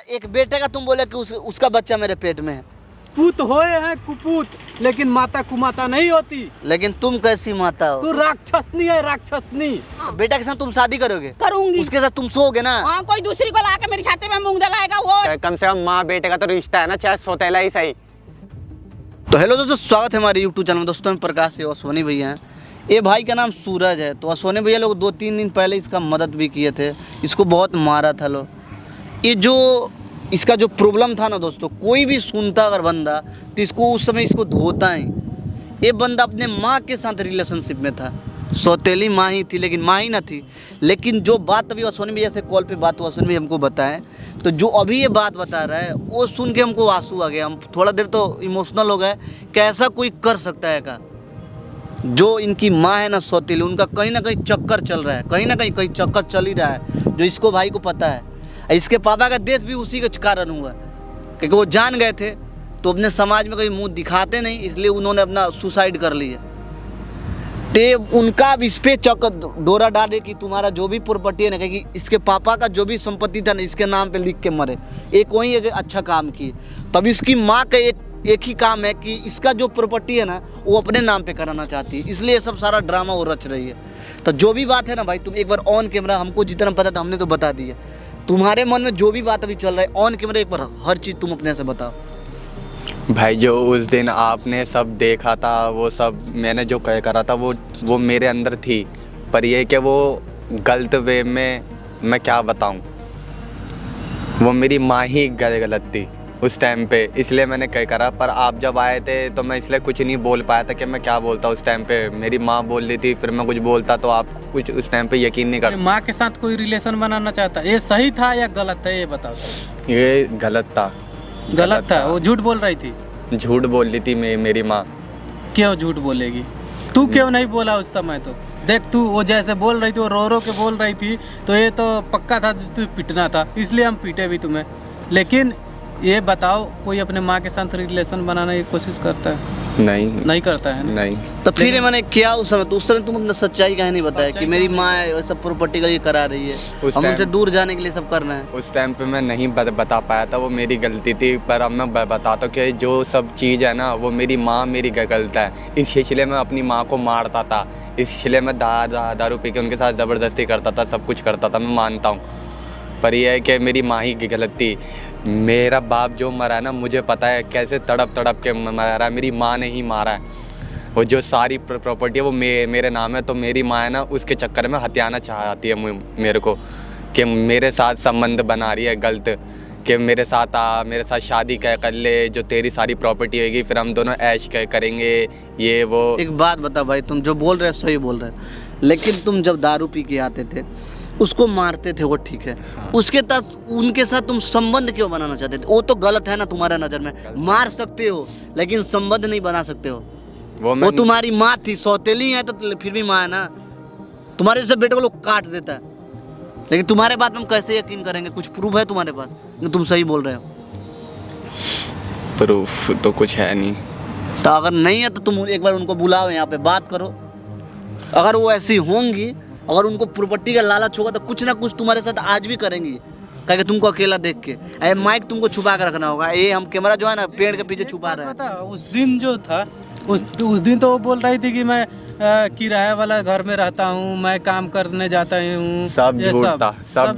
एक बेटे का तुम बोले कि उसका बच्चा मेरे पेट में है। पूत होए हैं कुपूत, लेकिन माता कुमाता नहीं होती। लेकिन तुम कैसी माता हो? तू राक्षसनी है, राक्षसनी। बेटा के साथ तुम शादी करोगे? करूंगी। उसके साथ तुम सोओगे ना? हाँ, कोई दूसरी को लाके मेरी छाती में मूंग दलाएगा वो। कम से कम माँ बेटे का तो रिश्ता है ना, चाहे सौतेला ही सही। तो हेलो दोस्तों, स्वागत है हमारे यूट्यूब चैनल में। दोस्तों, मैं प्रकाश है, अश्वनी भैया हैं। ये भाई का नाम सूरज है। तो अश्वनी भैया लोग 2-3 दिन पहले इसका मदद भी किए थे। इसको बहुत मारा था लोग। ये जो इसका जो प्रॉब्लम था ना दोस्तों, कोई भी सुनता अगर बंदा तो इसको उस समय इसको धोता ही। ये बंदा अपने माँ के साथ रिलेशनशिप में था। सौतेली माँ ही थी, लेकिन माँ ही ना थी। लेकिन जो बात अभी अश्वनी भैया से कॉल पे बात हुआ, अश्वनी भैया हमको बताएं, तो जो अभी ये बात बता रहा है वो सुन के हमको आंसू आ गया। हम थोड़ा देर तो इमोशनल हो गए कि ऐसा कोई कर सकता है का। जो इनकी माँ है ना सौतेली, उनका कहीं ना कहीं चक्कर चल रहा है, कहीं ना कहीं चक्कर चल ही रहा है, जो इसको भाई को पता है। इसके पापा का डेथ भी उसी के कारण हुआ, क्योंकि वो जान गए थे तो अपने समाज में कहीं मुंह दिखाते नहीं, इसलिए उन्होंने अपना सुसाइड कर लिया। तो उनका इस पे चक्कर डोरा डाले कि तुम्हारा जो भी प्रॉपर्टी है ना, क्योंकि इसके पापा का जो भी संपत्ति था ना इसके नाम पे लिख के मरे। एक वही एक अच्छा काम किए। तब इसकी माँ का एक ही काम है कि इसका जो प्रॉपर्टी है ना वो अपने नाम पे कराना चाहती है, इसलिए सब सारा ड्रामा वो रच रही है। तो जो भी बात है ना भाई, तुम एक बार ऑन कैमरा, हमको जितना पता था हमने तो बता दिया। तुम्हारे मन में जो भी बात अभी चल रहा है ऑन कैमरा एक बार हर चीज़ तुम अपने से बताओ। भाई जो उस दिन आपने सब देखा था, वो सब मैंने जो करा था वो मेरे अंदर थी, पर ये कि वो गलत वे में, मैं क्या बताऊं, वो मेरी माँ ही गलत थी उस टाइम पे, इसलिए मैंने करा। पर आप जब आए थे तो मैं इसलिए कुछ नहीं बोल पाया था कि मैं क्या बोलता उस टाइम पे। मेरी माँ बोल रही थी, फिर मैं कुछ बोलता तो आप कुछ उस टाइम पे यकीन नहीं करते। माँ के साथ कोई रिलेशन बनाना चाहता, ये सही था या गलत है ये बताओ। ये गलत था। गलत था। वो झूठ बोल रही थी। झूठ बोल रही थी मेरी माँ। क्यों झूठ बोलेगी? तू क्यों नहीं बोला उस समय? तो देख, तू वो जैसे बोल रही थी, वो रो के बोल रही थी, तो ये तो पक्का था तू पिटना था, इसलिए हम पीटे भी तुम्हें। लेकिन ये बताओ, कोई अपने माँ के साथ रिलेशन बनाने की कोशिश करता है? नहीं करता है ना? नहीं। तो फिर मैंने क्या उस समय, तो उस समय तुम अपना सच्चाई कहीं नहीं बताया कि मेरी माँ सब प्रॉपर्टी का ये करा रही है, हम उनसे दूर जाने के लिए सब करना है। उस टाइम पे मैं नहीं बता पाया था, वो मेरी गलती थी। पर अब मैं बताता हूँ कि जो सब चीज़ है ना वो मेरी माँ मेरी गलत है। इस सिलसिले में अपनी माँ को मारता था, इस सिलसिले में दारू पी के उनके साथ ज़बरदस्ती करता था, सब कुछ करता था, मैं मानता हूँ। पर यह है कि मेरी माँ ही गलत थी। मेरा बाप जो मरा है ना, मुझे पता है कैसे तड़प के मरा है, मेरी माँ ने ही मारा है। वो जो सारी प्रॉपर्टी है वो मेरे नाम है, तो मेरी माँ है ना उसके चक्कर में हत्याना चाहती है मेरे को, कि मेरे साथ संबंध बना रही है गलत, कि मेरे साथ शादी कर ले, जो तेरी सारी प्रॉपर्टी होगी फिर हम दोनों ऐश करेंगे, ये वो। एक बात बता भाई, तुम जो बोल रहे हो सही बोल रहे हो, लेकिन तुम जब दारू पी के आते थे उसको मारते थे, वो ठीक है। हाँ। उसके साथ उनके साथ तुम संबंध क्यों बनाना चाहते थे? वो तो गलत है ना तुम्हारा नज़र में। मार सकते हो लेकिन संबंध नहीं बना सकते हो। वो तुम्हारी माँ थी, सौतेली है तो फिर भी माँ है ना। तुम्हारे जैसे बेटे को लोग काट देता है, लेकिन तुम्हारे बात में हम कैसे यकीन करेंगे? कुछ प्रूफ है तुम्हारे पास कि तुम सही बोल रहे हो? प्रूफ तो कुछ है नहीं। तो अगर नहीं है तो तुम एक बार उनको बुलाओ, यहाँ पे बात करो। अगर वो ऐसी होंगी, अगर उनको प्रॉपर्टी का लालच होगा तो कुछ ना कुछ तुम्हारे साथ आज भी करेंगी, क्योंकि तुमको अकेला देख के। अरे माइक तुमको छुपा के रखना होगा। ये हम कैमरा जो है ना पेड़ के पीछे छुपा रहे हैं। उस दिन जो था, उस दिन तो वो बोल रही थी कि मैं किराया वाला घर में रहता हूँ, मैं काम करने जाता हूँ। सब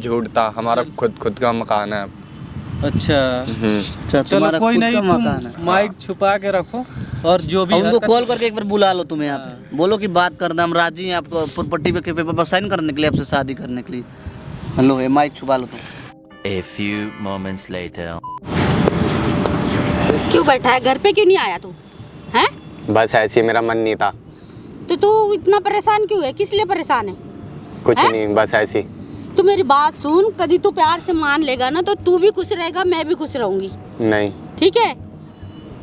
झूठ था। हमारा खुद का मकान है। अच्छा चलो कोई नहीं, तुम माइक छुपा के रखो और जो भी उनको कॉल करके एक बार बुला लो। तुम्हें यहाँ पे बोलो कि बात करना, हम राजी हैं आपको प्रॉपर्टी पे पेपर पर साइन करने के लिए, आपसे शादी करने के लिए। हेलो, ये माइक छुपा लो तुम। A few moments later. क्यों बैठा है घर पे, क्यों नहीं आया तू? हैं? बस ऐसे ही मेरा मन नहीं था। तो तू इतना परेशान क्यों है? किस लिए परेशान है? कुछ नहीं, बस ऐसे ही। तू मेरी बात सुन, कभी तू प्यार से मान लेगा ना तो तू भी खुश रहेगा, मैं भी खुश रहूंगी। नहीं, ठीक है?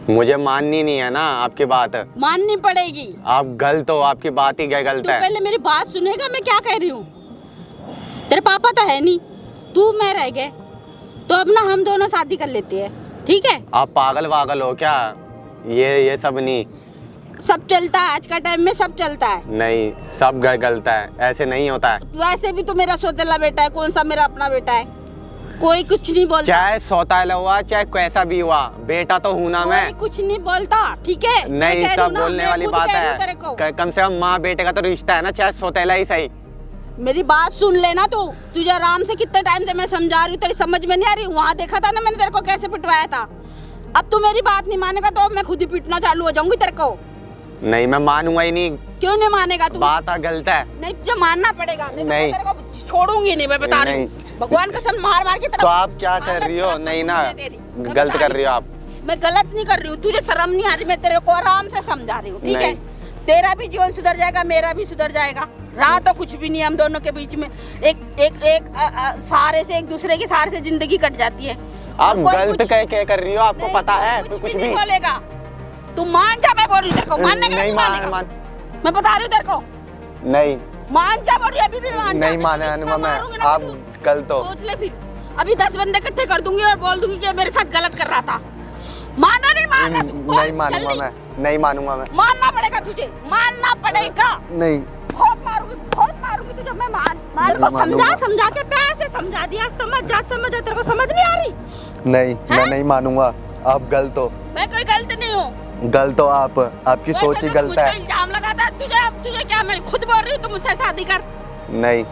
मुझे माननी नहीं है ना आपकी बात। माननी पड़ेगी। आप गलत हो, आपकी बात ही गलत है। पहले मेरी बात सुनेगा मैं क्या कह रही हूँ? तेरे पापा तो है नहीं, तू मैं रह गए, तो अब ना हम दोनों शादी कर लेते हैं, ठीक है? आप पागल हो क्या? ये सब नहीं। सब चलता है आज का टाइम में, सब चलता है। नहीं, सब गलत है, ऐसे नहीं होता है। वैसे भी तो मेरा सौतेला बेटा है, कौन सा मेरा अपना बेटा है? कोई कुछ नहीं बोलता, चाहे सौतेला हुआ चाहे कैसा भी हुआ, बेटा तो हूं ना मैं। कोई कुछ नहीं बोलता, ठीक है? मैं नहीं, कह रही सब हूँ ना, बोलने मैं वाली खुद बात कह रही हूँ तेरे को। है। कम से कम माँ बेटे का तो रिश्ता है ना, चाहे सौतेला ही सही। मेरी बात सुन लेना तू, तुझे आराम से कितने टाइम से मैं समझा रही हूँ, तेरी समझ में नहीं आ रही। वहाँ देखा था ना मैंने तेरे को कैसे पिटवाया था। अब तू मेरी बात नहीं मानेगा तो मैं खुद ही पीटना चालू हो जाऊंगी तेरे को। नहीं, मैं मानूंगा ही नहीं। क्यों नहीं मानेगा तू? बात गलत है। नहीं, तुझे मानना पड़ेगा। नहीं, नहीं। तो तेरे को छोड़ूंगी नहीं, मैं बता रही हूँ। भगवान कसम मार मार के तेरे तो को- आप क्या कर रही हो? नहीं ना, गलत कर रही हो आप। मैं गलत नहीं कर रही हूँ, तुझे शर्म नहीं आ रही? मैं तेरे को आराम से समझा रही हूँ, ठीक है? नहीं। तेरा भी जीवन सुधर जाएगा, मेरा भी सुधर जाएगा। रहा तो कुछ भी नहीं हम दोनों के बीच में। एक सहारे से, एक दूसरे के सहारे से जिंदगी कट जाती है। आप और कोई गलत कुछ- क्या कर रही हो? आपको नहीं, पता कोई है कुछ कुछ भी नहीं भी? बोलेगा। तू मान जा, मैं बोल रही हूँ तेरे को। मानने का नहीं मानेगा? मैं बता रही हूँ तेरे को, नहीं मान जा। बोल रही अभी भी मान जा। नहीं मानूंगा मैं। मारूंगी ना आप तू। गलत हो। सोच ले फिर। अभी 10 बंदे इकट्ठे कर दूंगी और बोल दूंगी कि मेरे साथ गलत कर रहा था। माना नहीं माना? नहीं मानूंगा मैं, नहीं मानूंगा मैं। मानना पड़ेगा तुझे, मानना पड़ेगा। नहीं, बहुत मारूंगी तुझे मैं। मान को मानूंगा। समझा के प्यार से समझा दिया। समझ जा तेरे को समझ नहीं आ रही? नहीं, मैं नहीं मानूंगा। आप गलत हो। मैं कोई गलत नहीं हूँ। गलत हो आप, आपकी सोच ही गलत है। इल्जाम लगाता है तुझे। अब तुझे क्या, मैं खुद बोल रही हूँ, तुम मुझसे शादी कर। नहीं,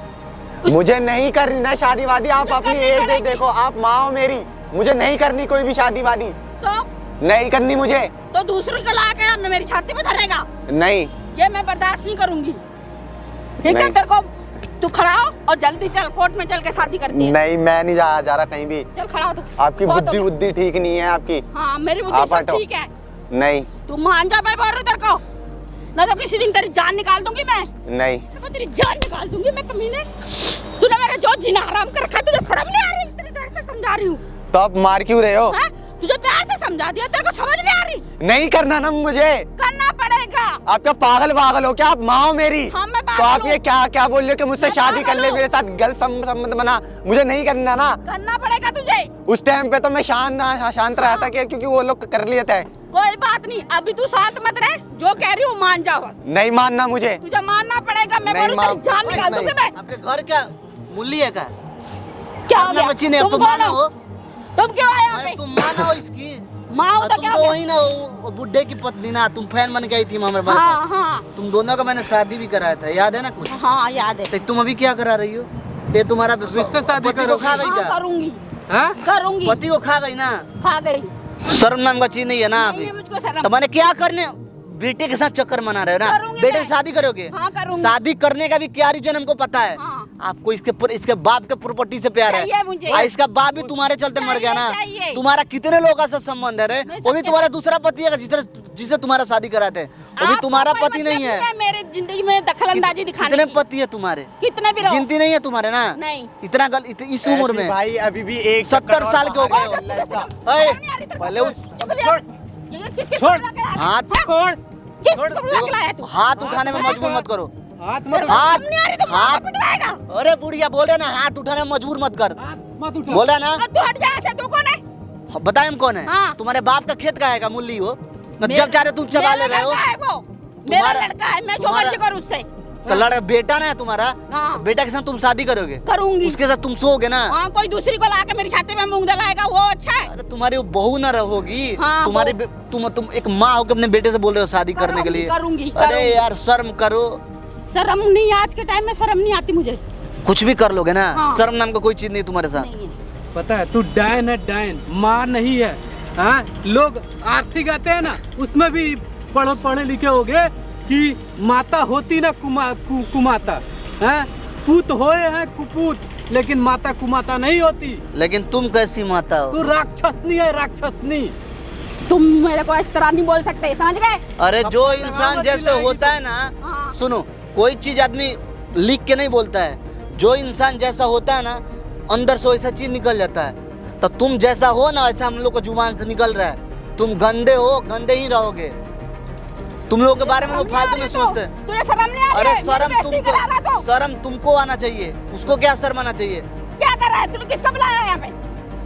मुझे नहीं करनी ना शादी वादी। आप अपनी एज देखो, आप माँ हो मेरी। मुझे नहीं करनी कोई भी शादी वादी, तो नहीं करनी मुझे। तो दूसरी को ला के मेरी छाती पे धरेगा? नहीं, ये मैं बर्दाश्त नहीं करूंगी, ठीक है? नहीं। तेरे को तू खड़ा हो और जल्दी चल, कोर्ट में चल के शादी करते हैं। नहीं, मैं नहीं जा रहा कहीं भी। चल खड़ा हो तू। आपकी बहुत बुद्धि हो गया। बुद्धि ठीक नहीं है आपकी। हाँ, मेरी बुद्धि आप सब हटो। ठीक है। नहीं, तू मान जा, मैं बोल रही हूँ तेरे को। ना तो किसी दिन तेरी जान निकाल दूंगी मैं। नहीं, तेरे को तेरी जान निकाल दूंगी मैं, कमीने। तूने मेरा जो जीना हराम कर रखा है, तुझे शर्म नहीं आ रही? तेरी देर से समझा रही हूँ। तो आप मार क्यों रहे हो? हाँ? तुझे प्यार से समझा दिया, तेरे को समझ नहीं आ रही? नहीं करना ना मुझे। करना पड़ेगा। आप क्या पागल हो क्या? आप माँ हो मेरी। हाँ, मैं तो पागल आप ये हूँ। क्या बोल रहे हो कि मुझसे मैं शादी कर पागल ले, हूँ। मेरे साथ गलत संबंध बना? मुझे नहीं करना ना। करना पड़ेगा तुझे। उस टाइम पे तो मैं शांत रहा था क्योंकि वो लोग कर लिए थे। कोई बात नहीं, अभी तू शांत मत रहे। जो कह रही हूँ मान जा बस। नहीं मानना मुझे। तुझे मानना पड़ेगा। मैं नहीं बोल रही हूँ, तेरी जान निकाल दूंगी मैं। आपके घर क्या मूली है क्या? क्या हो अपना गया? बच्ची ने अब तुम तो कौन माना हो। तुम क्यों आए यहाँ अरे पे? तुम माना हो इसकी। माँ हो तो तुम क्या तो हो गया? वही ना हो, बुड्ढे की पत्नी ना। तुम फैन बन गई थी हमारे बारे हाँ हाँ तुम दोनों का मैंने शादी भी कराया था, याद है ना कुछ? हाँ, याद है। तो तुम अभी क्या करा रही हो? ये तुम्हारा मुझसे शादी पति को करोगी? खा गई हाँ, क्या? करूंगी हाँ? करूंगी। पति को खा गई ना? खा गई। शर्म नाम का चीज नहीं है ना नहीं अभी? है मुझको शर्म। तो मैंने क्या करने, बेटे के साथ चक्कर मना रहे हो ना? करूंगी बेटे मैं। से शादी करोगे? हाँ, करूंगी। शादी करने का भी क्या रीजन हमको पता है। हाँ। आपको इसके बाप के प्रॉपर्टी से प्यार है। चाहिए मुझे। और इसका बाप भी तुम्हारे चलते मर गया ना। चाहिए। तुम्हारा कितने लोगों से संबंध है रे? मैं वो भी सबके तुम्हारा दूसरा पति है जिसे तुम्हारा शादी कराते हैं, वो भी आपको तुम्हारा कोई पति मतलब नहीं है। मेरे जिंदगी में दखलंदाजी दिखाने कितने की। पति है तुम्हारे? कितने भी रहो। गिनती नहीं है तुम्हारे ना? नहीं। इतना इस उम्र में भाई अभी भी एक 70 साल के हो गए हो। अरे, पहले उस छोड़। हाथ छोड़। देखो, हाथ उठाने में मजबूर मत करो। हाथ मत हाथ अरे बुढ़िया बोल रहे ना, हाथ उठाने में मजबूर मत कर। मत उठा। बोल रहा ना, तू हट जा ऐसे। तू कौन है? बताए हम कौन है? हाँ। तुम्हारे बाप का खेत का है का मूली हो? जब चाह रहे तुम चबा ले रहे हो। मेरा लड़का है वो। मेरा तुम्हारा- लड़का है, मैं जो तुम्हारा- मर्जी करूँ उससे। तो लड़का बेटा ना है तुम्हारा? हाँ। बेटा के साथ तुम शादी करोगे? करूंगी। उसके साथ तुम सोओगे ना? हाँ, कोई दूसरी को लाके मेरी छाती में मूंग दलाएगा वो अच्छा है। अरे तुम्हारी वो बहू ना रहोगी। हाँ, तुम्हारी तुम एक माँ हो के अपने बेटे से बोल रहे हो शादी करने के लिए? करूंगी। अरे यार शर्म करो। शर्म नहीं, आज के टाइम में शर्म नहीं आती मुझे। कुछ भी कर लोगे ना, हाँ। शर्म नाम का कोई चीज नहीं तुम्हारे साथ। नहीं है। पता है तू डायन है, डायन माँ नहीं है। हाँ, लोग आरती गाते हैं ना, उसमें भी पढ़े लिखे होगे कि माता होती ना कुमाता। हाँ? पूत होए हैं कुपूत, लेकिन माता कुमाता नहीं होती। लेकिन तुम कैसी माता हो? तू राक्षसनी है, राक्षसनी। तुम मेरे को इस तरह नहीं बोल सकते, समझ गए? अरे जो अपना इंसान मत जैसे दिलाएगी होता तो। है ना, हाँ। सुनो, कोई चीज आदमी लिख के नहीं बोलता है। जो इंसान जैसा होता है ना, अंदर से वैसा चीज निकल जाता है। तो तुम जैसा हो ना, वैसा हम लोग को जुबान से निकल रहा है। तुम गंदे हो, गंदे ही रहोगे। तुम लोगों के बारे में वो फालतू में सोचते हैं। तुझे शर्म नहीं आ रही अरे है? शर्म मेरी बेइज्जती करा रहा तुमको, तू। शर्म तुमको आना चाहिए। उसको क्या शर्म आना चाहिए? क्या कर रहा है? तूने किसको बुलाया है यहाँ पे?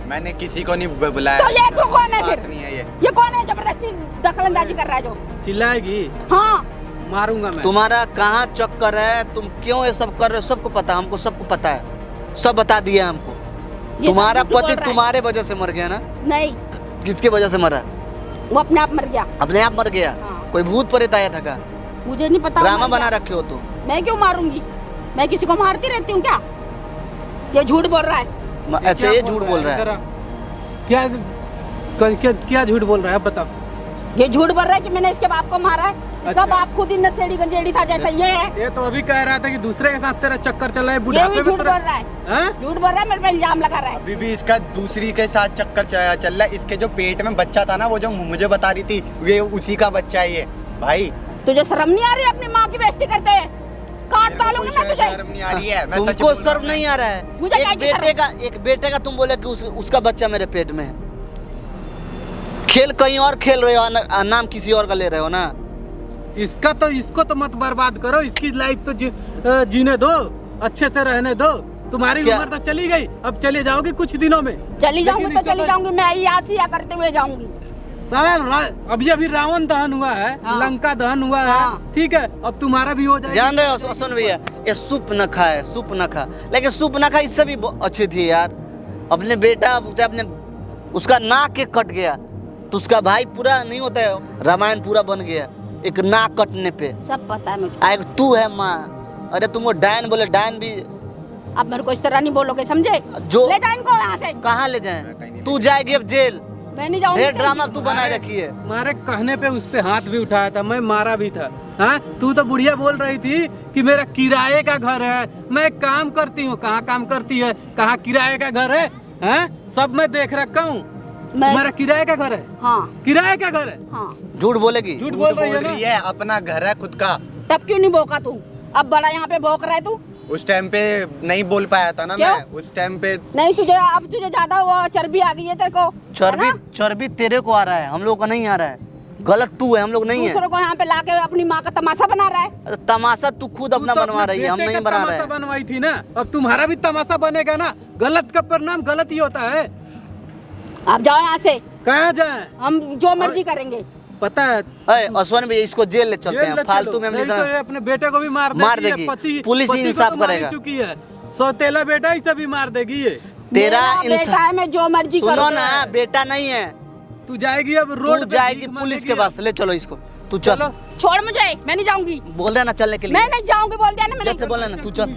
मैंने किसी को नहीं बुलाया। तो ये तू कौन है बात फिर? नहीं है ये। ये कौन है जबरदस्ती दखलंदाजी कर रहा है जो? चिल्लाएगी, हाँ। मारूंगा मैं। तुम्हारा कहाँ चक्कर है? तुम क्यों ये सब कर रहे हो? सबको पता है, हमको सबको पता है। सब बता दिया हमको। ये तुम्हारा सब झूठ बोल पति रहा है। तुम्हारे वजह से मर गया ना? नहीं, किसके वजह से मरा? वो अपने आप मर गया। अपने आप मर गया? हाँ। कोई भूत प्रेत आया था क्या? मुझे नहीं पता। ड्रामा मर बना गया। रखे हो तो? मैं क्यों मारूंगी? मैं किसी को मारती रहती हूँ क्या? ये झूठ बोल रहा है। अच्छा, ये झूठ बोल रहा है। क्या क्या क्या झूठ बोल रहा है? अब बताओ। ये झूठ बोल रहा है कि मैंने इसके बाप को मारा है। इसका अच्छा। बाप खुद ही नशेड़ी गंजेड़ी था जैसा ये है। ये तो अभी कह रहा था कि दूसरे के साथ तेरा चक्कर चल रहा है, ये बुढ़ापे भी में झूठ बोल तेरा। रहा है। हाँ? झूठ बोल रहा है, मेरे पे इल्जाम लगा रहा है। अभी भी इसका दूसरी के साथ चक्कर चल रहा है। इसके जो पेट में बच्चा था ना, वो जो मुझे बता रही थी, वे उसी का बच्चा है ये। भाई तुझे शर्म नहीं आ रही अपनी माँ की बेइज्जती करते हैं? काट डालूंगी मैं तुझे। शर्म नहीं आ रही है। मैं सच तुमको बोल रहा शर्म हूँ। नहीं आ रहा है? मुझे क्या की शर्म? एक बेटे का तुम बोले कि उसका बच्चा मेरे पेट में है। खेल कहीं और खेल रहे हो, नाम किसी और का ले रहे हो ना। इसको तो मत बर्बाद करो। इसकी लाइफ तो जीने दो, अच्छे से रहने दो। तुम्हारी क्या? उम्र तो चली गई, अब चले जाओगी कुछ दिनों में। चली जाऊंगी लेकिन तो चली जाऊंगी, मैं यहाँ से या करते हुए जाऊंगी। साला अभी रावण दहन हुआ है, हाँ। लंका दहन हुआ है, हाँ। ठीक है, अब तुम्हारा भी हो जाएगा। जान रहे हो सुन भैया, ये सूप न खाए, सूप न खा, लेकिन सूप न खा इससे भी अच्छी थी यार। अपने बेटा अपने उसका नाक के कट गया तो उसका भाई पूरा नहीं होता है, रामायण पूरा बन गया एक नाक कटने पे। सब पता है मुझे। एक तू है माँ। अरे तुम वो डायन बोले, डायन भी अब मेरे को इस तरह नहीं बोलोगे, समझे? जो ले जाओ इनको यहाँ से। कहाँ ले जाए? तू जाएगी अब जेल। मैं नहीं जाऊंगी। ढेर ड्रामा तू बनाए रखी है। हमारे कहने पे उस पे हाथ भी उठाया था, मैं मारा भी था। हाँ, तू तो बुढ़िया बोल रही थी कि मेरा किराए का घर है, मैं काम करती हूँ। कहाँ काम करती है, कहाँ किराए का घर है? हाँ, सब मैं देख रखा हूँ। तुम्हारा किराए का घर है? हाँ किराए का घर है? हाँ। झूठ बोलेगी? झूठ बोल रही है ना? है, अपना घर है खुद का। तब क्यों नहीं भौंका तू? अब बड़ा यहाँ पे भौंक रहा है तू। उस टाइम पे नहीं बोल पाया था ना क्यों? मैं उस टाइम पे। नहीं तुझे अब तुझे ज्यादा वो चर्बी आ गई है तेरे को। चर्बी है ना? चर्बी तेरे को आ रहा है, हम लोग को नहीं आ रहा है। गलत तू है, हम लोग नहीं है। दूसरों को यहाँ पे लाके अपनी माँ का तमाशा बना रहा है। अरे तमाशा तू खुद अपना तू तो बनवा अपने रही है, हम बेटे नहीं का बना तमाशा रहे। बनवाई थी ना, अब तुम्हारा भी तमाशा बनेगा ना। गलत का परिणाम गलत ही होता है। आप जाओ यहाँ से, कहाँ जाए? हम जो मर्जी करेंगे। पता है, अरे अश्वन भैया इसको जेल ले चलते जेल हैं, ले फालतू चलो, में हम नहीं जितना तो ये अपने बेटे को भी मार मार देगी। देगी। पति पुलिस पति को इंसाफ तो मार ही करेगा। चुकी है। सौतेला बेटा इसे भी मार देगी ये। तेरा मेरा बेटा है, मैं जो मर्जी सुनो करूँ। ना, बेटा नहीं है। तू जाएगी अब रोड तू पे जाएगी भीख पुलिस मांगेगी के अब। पास, ले चलो इसको। तू चल। चलो। छोड़ मुझे, मैं नहीं जाऊंगी। बोल रहा ना चलने के लिए। मैं नहीं जाऊंगी, बोल दिया ना मैंने। जब से बोल रहा ना तू चल।